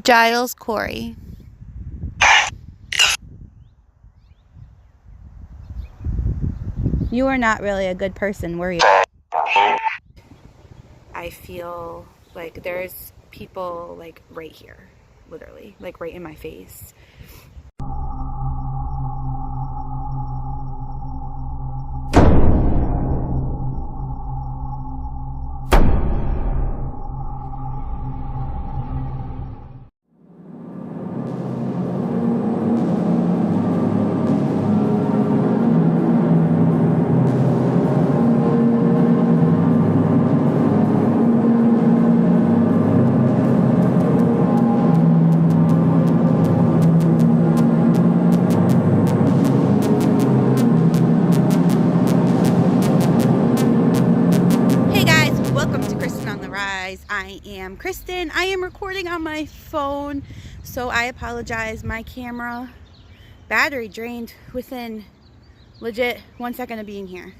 Giles Corey. You are not really a good person, were you? I feel like there's people like right here, literally, like right in my face. I am Kristin. I am recording on my phone, so I apologize. My camera battery drained within legit 1 second of being here.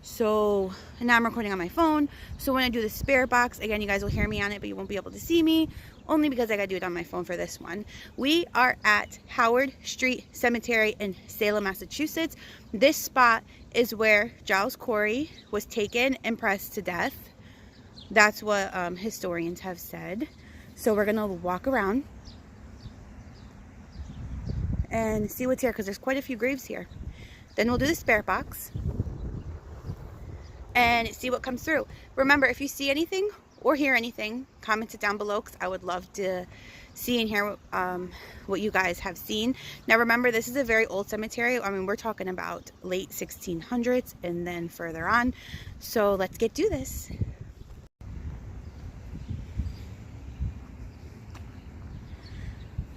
So now I'm recording on my phone. So when I do the spirit box, again, you guys will hear me on it, but you won't be able to see me, only because I gotta do it on my phone for this one. We are at Howard Street Cemetery in Salem, Massachusetts. This spot is where Giles Corey was taken and pressed to death. That's what historians have said. So we're gonna walk around and see what's here, because there's quite a few graves here. Then we'll do the spirit box and see what comes through. Remember, if you see anything or hear anything, comment it down below, because I would love to see and hear what you guys have seen. Now remember, this is a very old cemetery. I mean, we're talking about late 1600s and then further on. So let's do this.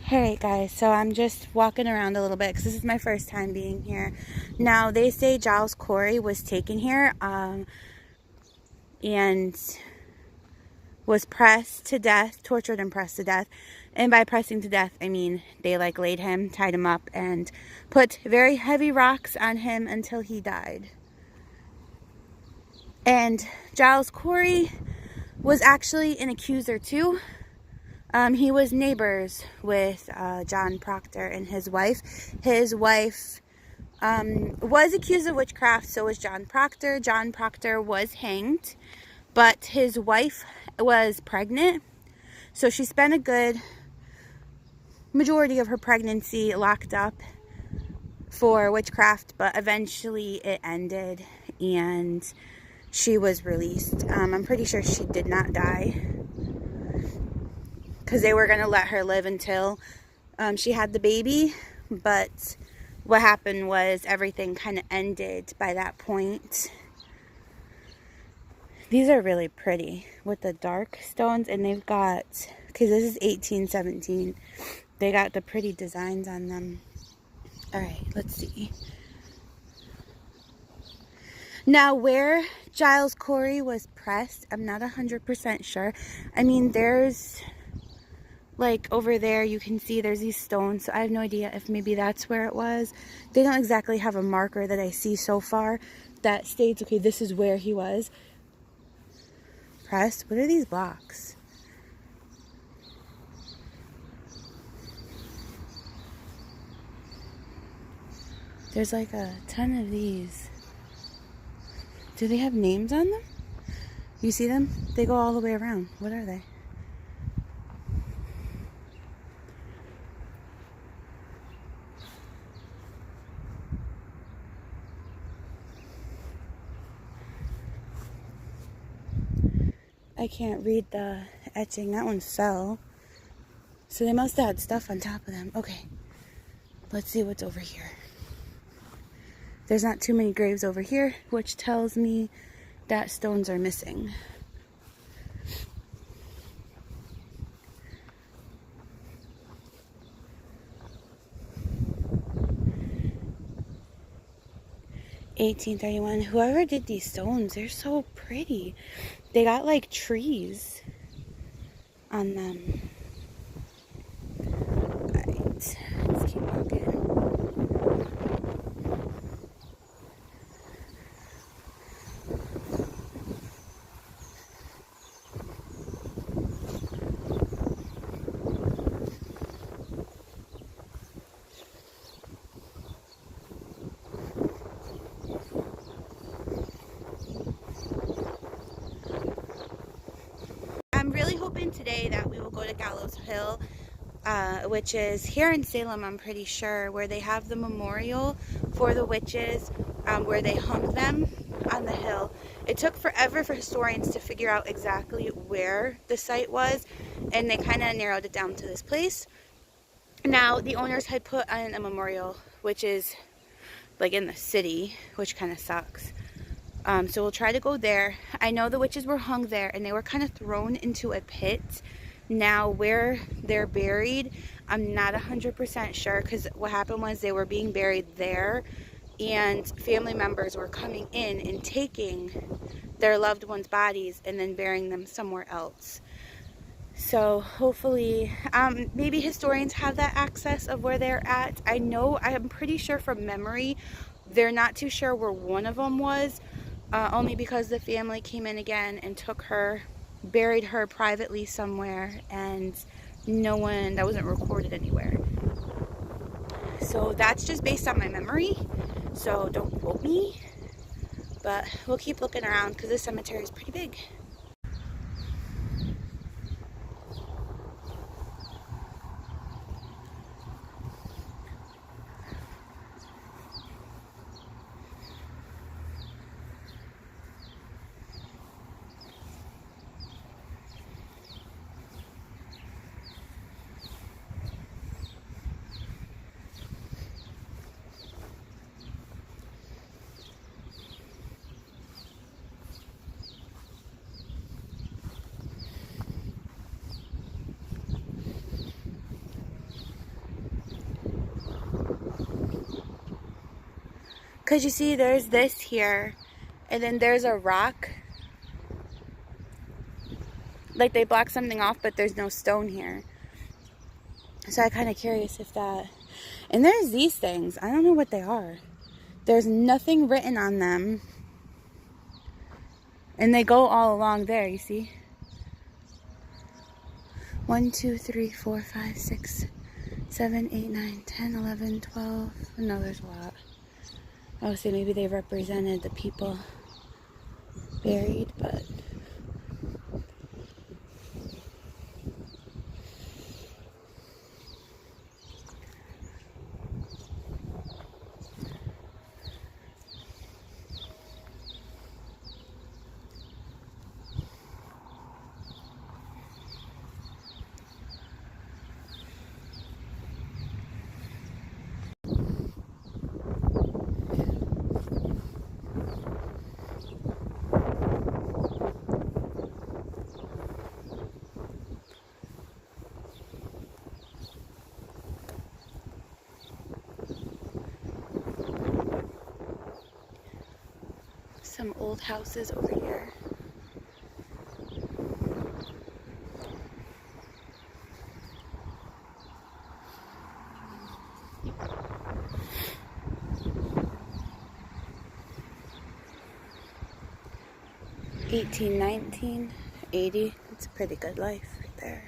Alright guys, so I'm just walking around a little bit because this is my first time being here. Now they say Giles Corey was taken here and was pressed to death, tortured and pressed to death. And by pressing to death, I mean they like laid him, tied him up, and put very heavy rocks on him until he died. And Giles Corey was actually an accuser too. He was neighbors with John Proctor and his wife. His wife was accused of witchcraft, so was John Proctor. John Proctor was hanged, but his wife was pregnant, so she spent a good majority of her pregnancy locked up for witchcraft, but eventually it ended and she was released. I'm pretty sure she did not die, because they were going to let her live until she had the baby. But what happened was everything kind of ended by that point. These are really pretty with the dark stones, and they've got, because this is 1817, they got the pretty designs on them. Alright, let's see. Now where Giles Corey was pressed, I'm not 100% sure. I mean, there's like over there, you can see there's these stones, so I have no idea if maybe that's where it was. They don't exactly have a marker that I see so far that states, okay, this is where he was pressed. What are these blocks? There's like a ton of these. Do they have names on them? You see them? They go all the way around. What are they? I can't read the etching. That one fell. So they must have had stuff on top of them. Okay. Let's see what's over here. There's not too many graves over here, which tells me that stones are missing. $18.31. Whoever did these stones, they're so pretty. They got like trees on them. Alright, let's keep walking. plan today that we will go to Gallows Hill, which is here in Salem, I'm pretty sure, where they have the memorial for the witches, where they hung them on the hill. It took forever for historians to figure out exactly where the site was, and they kind of narrowed it down to this place. Now, the owners had put on a memorial, which is like in the city, which kind of sucks. So we'll try to go there. I know the witches were hung there, and they were kind of thrown into a pit. Now, where they're buried, I'm not 100% sure, because what happened was they were being buried there, and family members were coming in and taking their loved ones' bodies and then burying them somewhere else. So hopefully, maybe historians have that access of where they're at. I'm pretty sure from memory, they're not too sure where one of them was, only because the family came in again and took her, buried her privately somewhere, and that wasn't recorded anywhere. So that's just based on my memory, so don't quote me, but we'll keep looking around because this cemetery is pretty big. Because you see, there's this here, and then there's a rock. Like they blocked something off, but there's no stone here. So I'm kind of curious if that... And there's these things. I don't know what they are. There's nothing written on them. And they go all along there, you see? 1, 2, 3, 4, 5, 6, 7, 8, 9, 10, 11, 12. No, there's a lot. I would say maybe they represented the people buried, but... some old houses over here. $18, $19, $80. It's a pretty good life right there.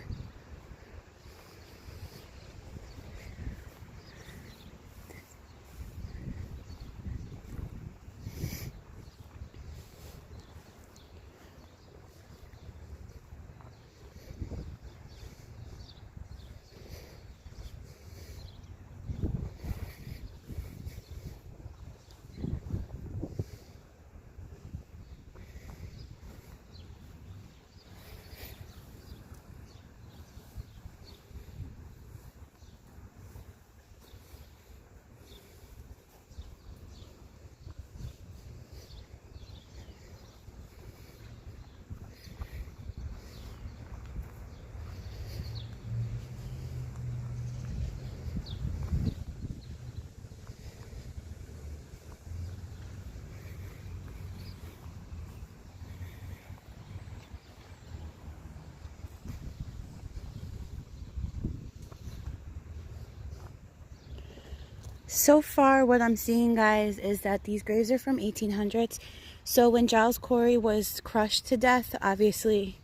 So far, what I'm seeing, guys, is that these graves are from 1800s. So when Giles Corey was crushed to death, obviously,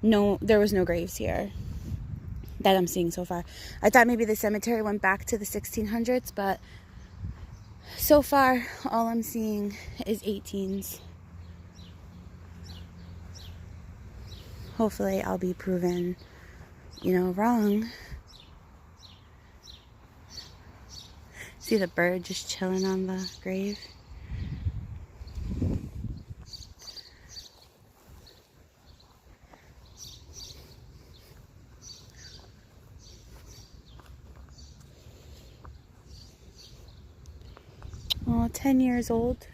there was no graves here that I'm seeing so far. I thought maybe the cemetery went back to the 1600s, but so far, all I'm seeing is 18s. hopefully I'll be proven, wrong. See the bird just chilling on the grave? Oh, 10 years old.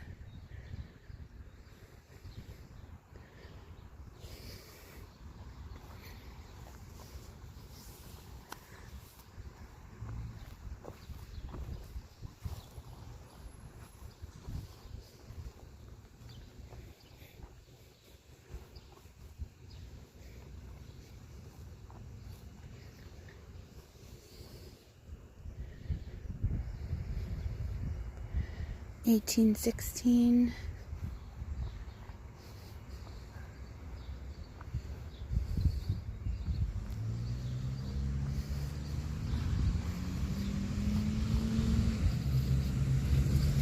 $18.16.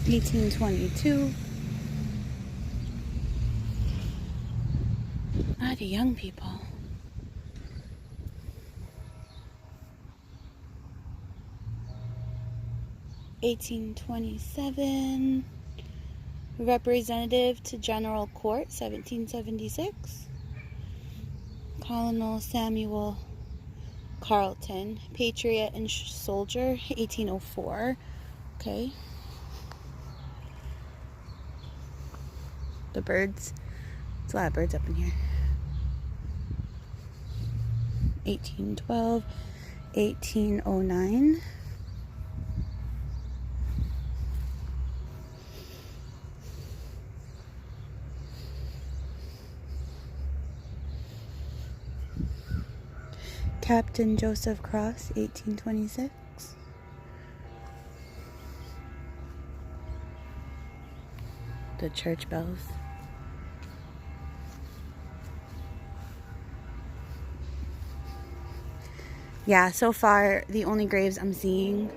$18.22. A lot of young people. $18.27. Representative to General Court, 1776. Colonel Samuel Carleton, Patriot and Soldier, 1804. Okay. The birds. There's a lot of birds up in here. 1812. 1809. Captain Joseph Cross, 1826. The church bells. Yeah, so far, the only graves I'm seeing.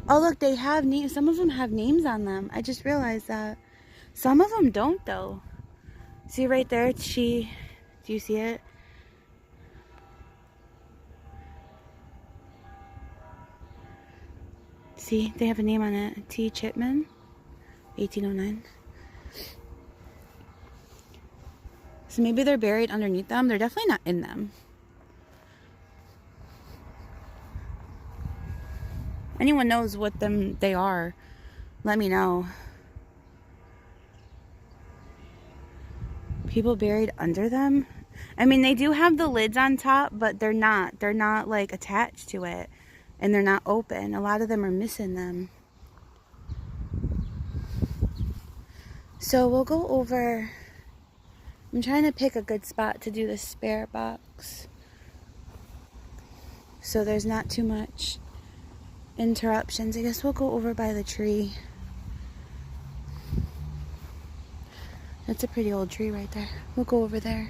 Oh, look, they have names. Some of them have names on them. I just realized that. Some of them don't, though. See right there? It's she. Do you see it? See, they have a name on it. T. Chipman, 1809. So maybe they're buried underneath them. They're definitely not in them. Anyone knows what they are, let me know. People buried under them? I mean, they do have the lids on top, but they're not like attached to it. And they're not open. A lot of them are missing them. So we'll go over. I'm trying to pick a good spot to do the spare box, so there's not too much interruptions. I guess we'll go over by the tree. That's a pretty old tree right there. We'll go over there.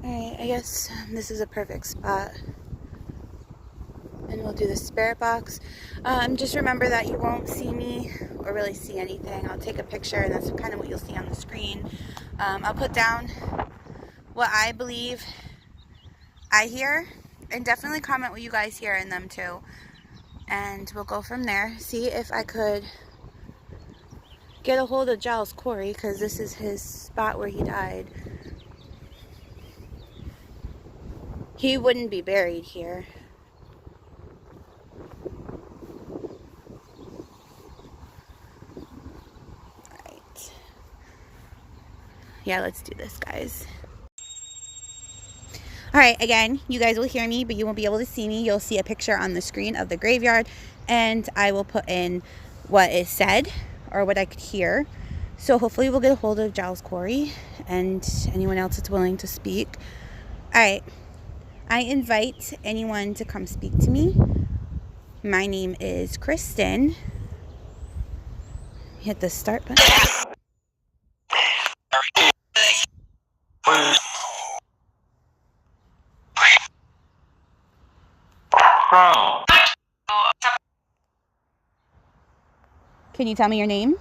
Alright, I guess this is a perfect spot. And we'll do the spirit box. Just remember that you won't see me or really see anything. I'll take a picture and that's kind of what you'll see on the screen. I'll put down what I believe I hear. And definitely comment what you guys hear in them too. And we'll go from there. See if I could get a hold of Giles Corey, because this is his spot where he died. He wouldn't be buried here. Alright. Yeah, let's do this, guys. Alright, again, you guys will hear me, but you won't be able to see me. You'll see a picture on the screen of the graveyard, and I will put in what is said, or what I could hear. So hopefully we'll get a hold of Giles Corey, and anyone else that's willing to speak. Alright, I invite anyone to come speak to me. My name is Kristin. Hit the start button. Can you tell me your name?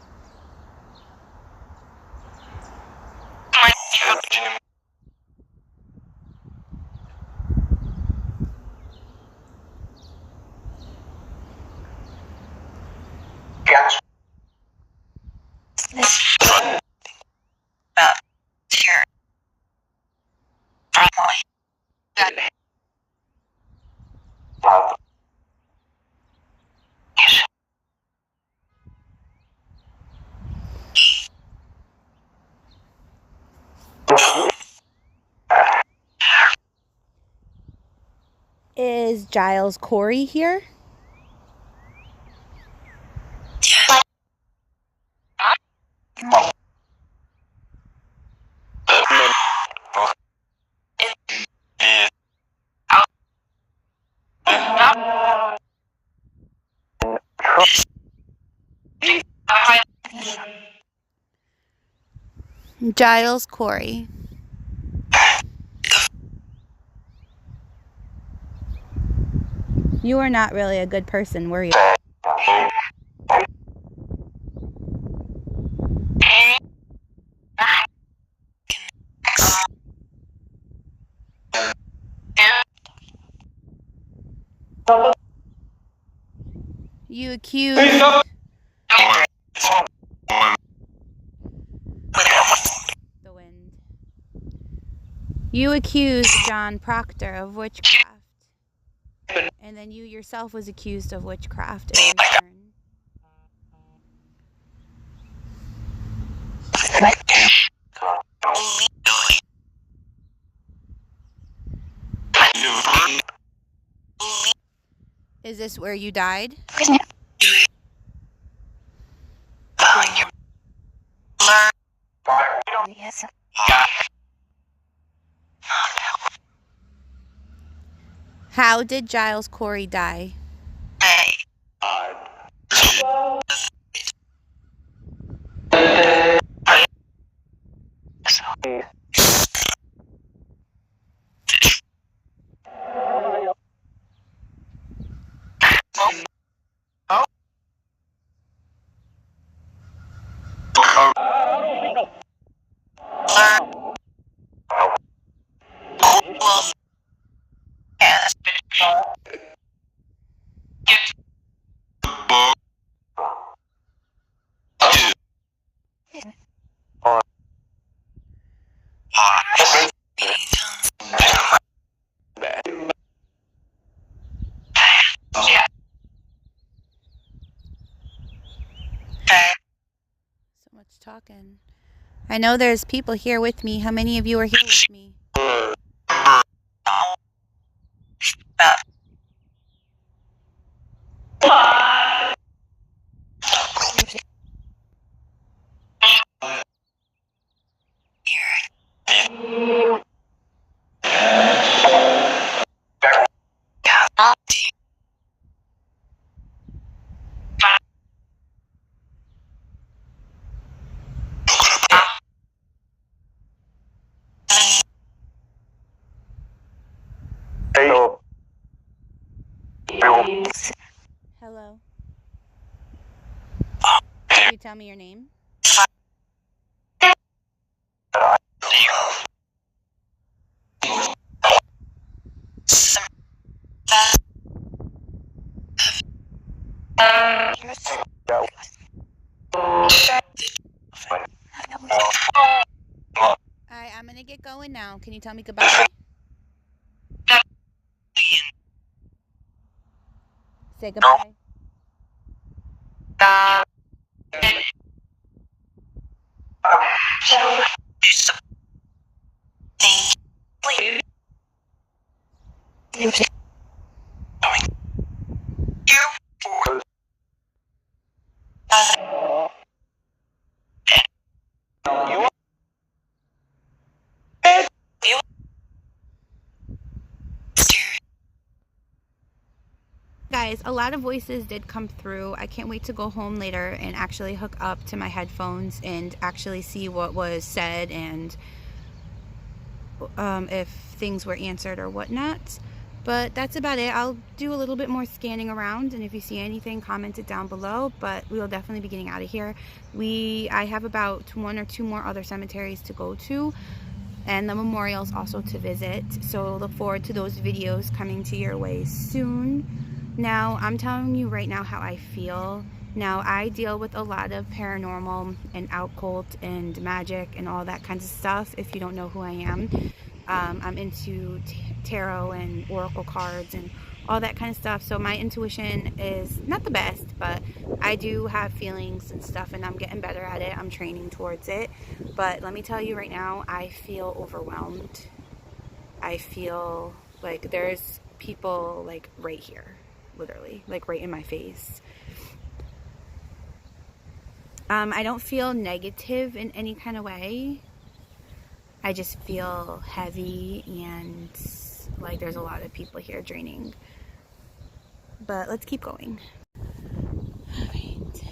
Is Giles Corey here? Giles Corey. You were not really a good person, were you? You accused the wind. You accused John Proctor of witchcraft. And then you yourself was accused of witchcraft in return. Is this where you died? How did Giles Corey die? So much talking. I know there's people here with me. How many of you are here with me? Hello. Can you tell me your name? gonna get going now. Can you tell me goodbye? Say goodbye. Guys, a lot of voices did come through. I can't wait to go home later and actually hook up to my headphones and actually see what was said and if things were answered or whatnot. But that's about it. I'll do a little bit more scanning around, and if you see anything, comment it down below. But we will definitely be getting out of here. I have about 1 or 2 more other cemeteries to go to, and the memorials also to visit. So look forward to those videos coming to your way soon. Now, I'm telling you right now how I feel. Now, I deal with a lot of paranormal and occult and magic and all that kinds of stuff, if you don't know who I am. I'm into tarot and oracle cards and all that kind of stuff. So my intuition is not the best, but I do have feelings and stuff, and I'm getting better at it. I'm training towards it. But let me tell you right now, I feel overwhelmed. I feel like there's people like right here. Literally, like right in my face. I don't feel negative in any kind of way. I just feel heavy and like there's a lot of people here draining. But let's keep going. Alright.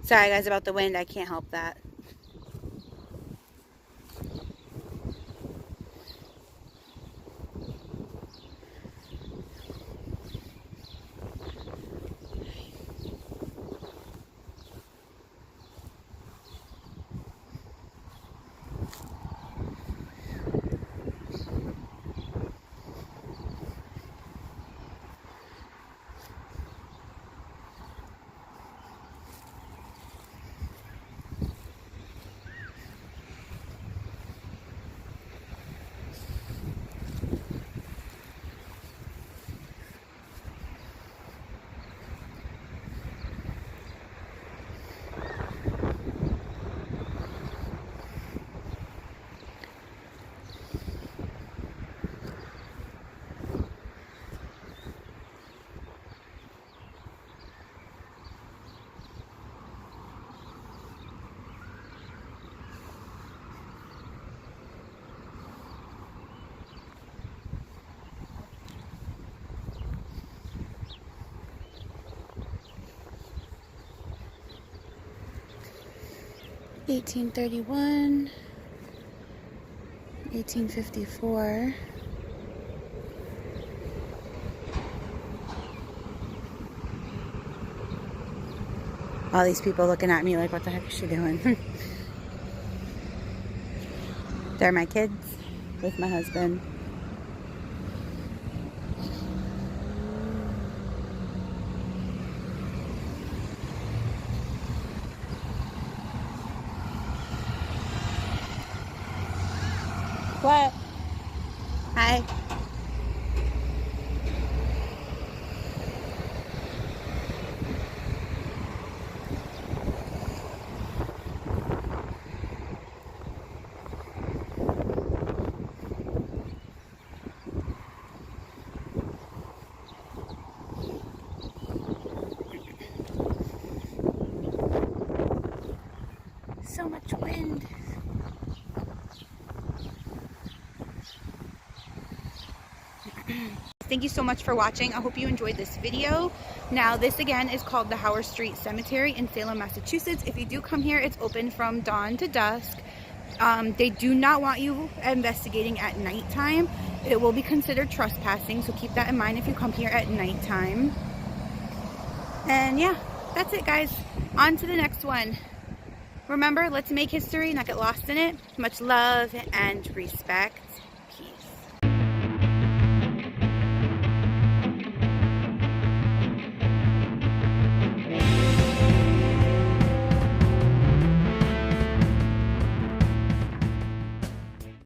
Sorry guys about the wind, I can't help that. (1831), 1854. All these people looking at me like, what the heck is she doing? They're my kids with my husband. What? Hi. So much wind. Thank you so much for watching. I hope you enjoyed this video. Now, this again is called the Howard Street Cemetery in Salem, Massachusetts. If you do come here, it's open from dawn to dusk. They do not want you investigating at nighttime. It will be considered trespassing, so keep that in mind if you come here at nighttime. And yeah, that's it guys. On to the next one. Remember, let's make history, not get lost in it. Much love and respect.